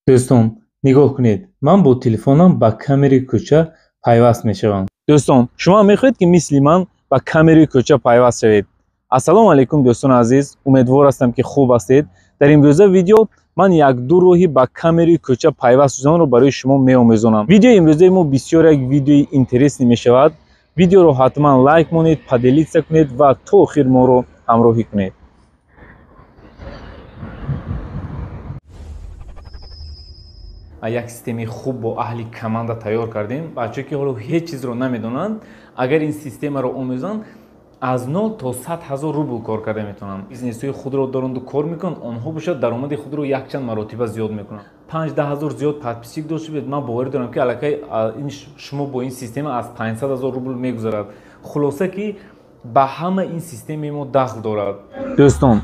دوستان نگاه کنید، من با تلفنم با کامری کوچه پیوست میشوم. دوستان شما میخواهید که مثل من با کامری کوچه پیوست شوید. السلام علیکم دوستان عزیز، امیدوار هستم که خوب هستید. در امروزه ویدیو من یک دو راهی با کامری کوچه پیوست شدن رو برای شما میآموزم. ویدیو امروزه ما بسیار یک ویدیو اینترسنتی میشود. ویدیو رو حتما لایک کنید، پدلیت کنید و تا آخر ما رو همراهی کنید. یک سیستمی خوب با اهل کماندا تیار کردیم. بچه‌ها که حالا هیچ چیز رو نمیدونند، اگر این سیستم رو آموزند از 0 تا 100,000 روبل کار کرده میتونن. بیزنس‌های خود رو دارند و کار میکنن، آنها باشد درآمد خود رو یک چند مراتب زیاد میکنن. 5-10 هزار زیاد پادپیسیک داشته بید، من باور دارم که الکی این شما با این سیستم از 500,000 روبل میگذرد. خلاصه که به همه این سیستم ما دخل دارد. دوستان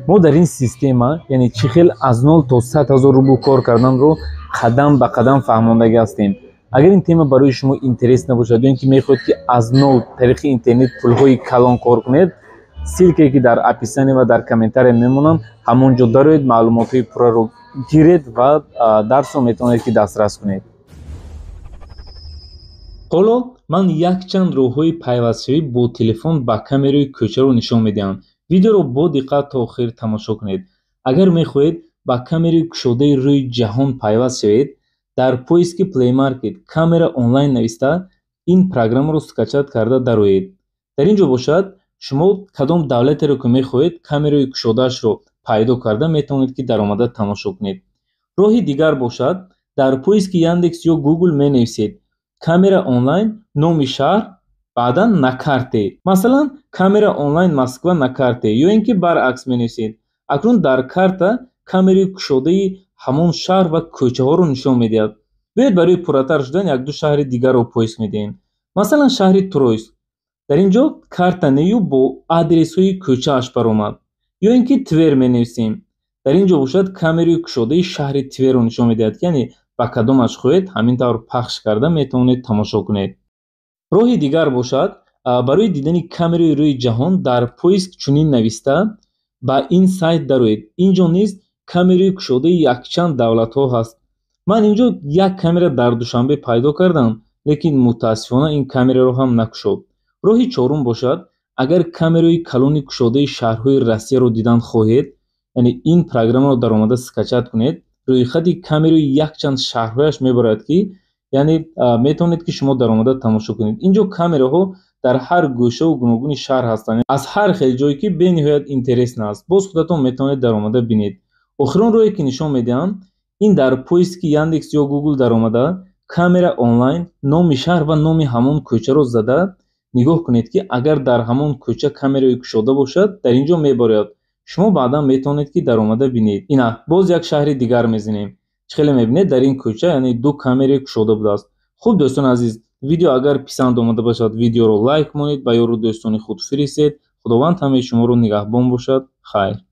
ما در این سیستم یعنی چه خیلی از 0 تا 100,000 روبل کار کردن رو قدم به قدم فهماندگی هستیم. اگر این تیم برای شما اینترست نباشد یا اینکه میخواهید که از نو طریق اینترنت پول‌های کلان کار کنید، سینکی که در اپیسانی و در کامنتار میمونم همونجا دارید، معلوماتی پورا رو گیرید و درس رو میتونید که دسترس کنید. حالا من یک چند راههای پیوست‌شوی با تلفن با کامرای کوچه رو نشون میدم. ویدیو رو با دقت تا آخر تماشا کنید. اگر میخواهید با کامرای کشوده روی جهان پیوست شوید، در پویسک پلی مارکت کامera آنلاین نوشته این پروگرام رو سکچات کرده دارید. در اینجا باشد شما کدام دولتی رو که میخواهید کامرای کشودهش رو پیدا کرده میتونید که در آمده تماشا کنید. راهی دیگر باشد در پویسک یاندکس یا گوگل می نویسید کامera آنلاین نام شهر بعدا نکارته، مثلا کامera آنلاین مسکو نکارته، یا اینکه برعکس می نویسید. اکنون در کارت کامرای کشوده همون شهر و کوچه ها رو نشون میدهد. باید برای پورتر شدن یک دو شهر دیگر رو پویسک میدین، مثلا شهر ترویس. در اینجا کارت نیو با آدرس های کوچه اش برآمد، یا اینکه تویر می نویسیم. در اینجا باشد کامرای کشوده شهر تویر رو نشون میدهد، یعنی با کدامش خواهید همین طور پخش کرده میتونید تماشا کنید. راهی دیگر باشد برای دیدن کامرای روی جهان در پویسک چنین نوشته با این سایت دارید. اینجا نیز کامرای کشوده یک چند دولت ها هست. من اینجا یک کامرا در دوشنبه پیدا کردم، لیکن متاسفانه این کامرا رو هم نکشود. راهی چهارم باشد اگر کامرای کلون کشوده شهرهای روسیه رو دیدن خواهید، یعنی این پروگرام رو در آمده سکچات کنید، روی خط کامرای یک چند شهرهایش میبرد که یعنی میتونید که شما در آمده تماشا کنید. اینجا کامراها در هر گوشه و گوناگون شهر هستند، از هر خیلی جایی که به نهایت اینترست است. باز خودتون میتونید در آمده ببینید. آخرین راهی که نشون میدم این در پویسک یاندکس یا گوگل در آمده کامera آنلاین نام شهر و نام همون کوچه رو زده نگاه کنید که اگر در همون کوچه کامرای کشوده باشد در اینجا میبرد. شما بعدا میتونید که در آمده ببینید. اینا باز یک شهر دیگر میزنیم. خیلی میبینید در این کوچه یعنی دو کامرای کشوده بوده است. خوب دوستان عزیز، ویدیو اگر پسند آمده باشد ویدیو رو لایک کنید و یا رو دوستان خود فرستید. خداوند همه شما رو نگهبان باشد. خیر.